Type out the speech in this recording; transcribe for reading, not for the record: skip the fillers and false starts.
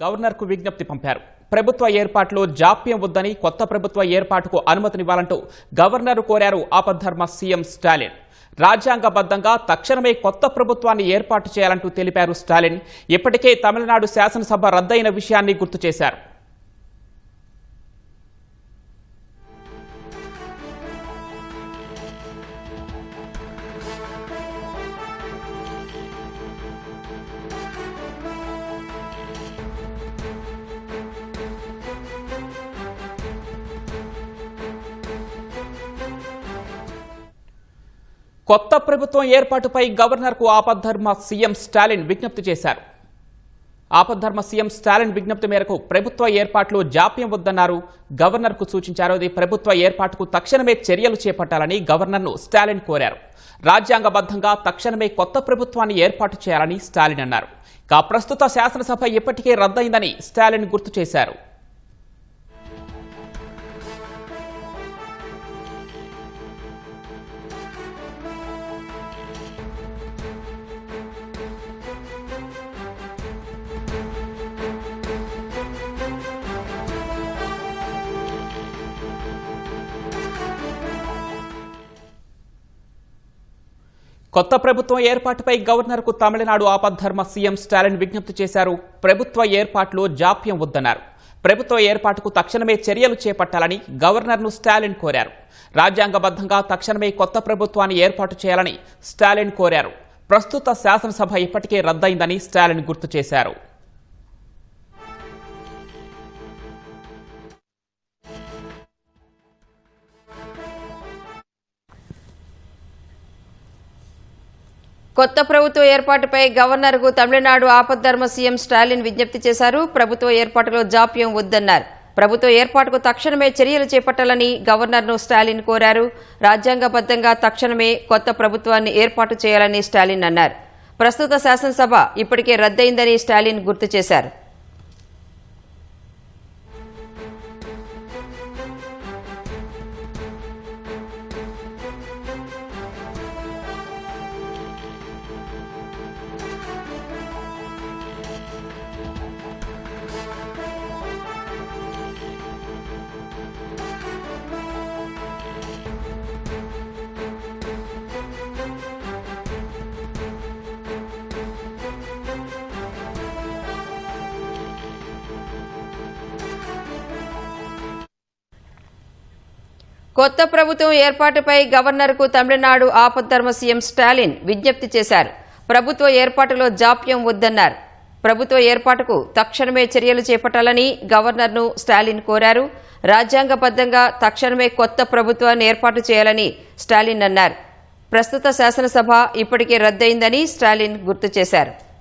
గవర్నర్కు విజ్ఞప్తి పంపారు. ప్రభుత్వ ఏర్పాటులో జాప్యం వద్దని, కొత్త ప్రభుత్వ ఏర్పాటుకు అనుమతినివ్వాలంటూ గవర్నర్ కోరారు ఆపద్ధర్మ సీఎం స్టాలిన్. రాజ్యాంగబద్ధంగా తక్షణమే కొత్త ప్రభుత్వాన్ని ఏర్పాటు చేయాలంటూ తెలిపారు స్టాలిన్. ఇప్పటికే తమిళనాడు శాసనసభ రద్దయిన విషయాన్ని గుర్తు చేశారు. కొత్త ప్రభుత్వం ఏర్పాటుపై గవర్నర్కు ఆపద్ధర్మ సీఎం స్టాలిన్ విజ్ఞప్తి చేశారు. ఆపద్ధర్మ సీఎం స్టాలిన్ విజ్ఞప్తి మేరకు ప్రభుత్వ ఏర్పాటులో జాప్యం వద్దన్నారు. గవర్నర్కు సూచించారు. ఇది ప్రభుత్వ ఏర్పాటుకు తక్షణమే చర్యలు చేపట్టాలని గవర్నర్ను స్టాలిన్ కోరారు. రాజ్యాంగబద్ధంగా తక్షణమే కొత్త ప్రభుత్వాన్ని ఏర్పాటు చేయాలని స్టాలిన్ అన్నారు. ప్రస్తుత శాసనసభ ఇప్పటికే రద్దయిందని స్టాలిన్ గుర్తు చేశారు. కొత్త ప్రభుత్వం ఏర్పాటుపై గవర్నర్కు తమిళనాడు ఆపద్ధర్మ సీఎం స్టాలిన్ విజ్ఞప్తి చేశారు. ప్రభుత్వ ఏర్పాటులో జాప్యం వద్దన్నారు. ప్రభుత్వ ఏర్పాటుకు తక్షణమే చర్యలు చేపట్టాలని గవర్నర్ను స్టాలిన్ కోరారు. రాజ్యాంగబద్ధంగా తక్షణమే కొత్త ప్రభుత్వాన్ని ఏర్పాటు చేయాలని స్టాలిన్ కోరారు. ప్రస్తుత శాసనసభ ఇప్పటికే రద్దయిందని స్టాలిన్ గుర్తు చేశారు. కొత్త ప్రభుత్వ ఏర్పాటుపై గవర్నర్కు తమిళనాడు ఆపద్ధర్మ సీఎం స్టాలిన్ విజ్ఞప్తి చేశారు. ప్రభుత్వ ఏర్పాటులో జాప్యం వద్దన్నారు. ప్రభుత్వ ఏర్పాటుకు తక్షణమే చర్యలు చేపట్టాలని గవర్నర్ను స్టాలిన్ కోరారు. రాజ్యాంగబద్ధంగా తక్షణమే కొత్త ప్రభుత్వాన్ని ఏర్పాటు చేయాలని స్టాలిన్ అన్నారు. ప్రస్తుత శాసనసభ ఇప్పటికే రద్దయిందని స్టాలిన్ గుర్తు చేశారు. కొత్త ప్రభుత్వం ఏర్పాటుపై గవర్నర్కు తమిళనాడు ఆపద్ధర్మ సీఎం స్టాలిన్ విజ్ఞప్తి చేశారు. ప్రభుత్వ ఏర్పాటులో జాప్యం వద్దన్నారు. ప్రభుత్వ ఏర్పాటుకు తక్షణమే చర్యలు చేపట్టాలని గవర్నర్ను స్టాలిన్ కోరారు. రాజ్యాంగబద్ధంగా తక్షణమే కొత్త ప్రభుత్వాన్ని ఏర్పాటు చేయాలని స్టాలిన్ అన్నారు. ప్రస్తుత శాసనసభ ఇప్పటికే రద్దయిందని స్టాలిన్ గుర్తు చేశారు.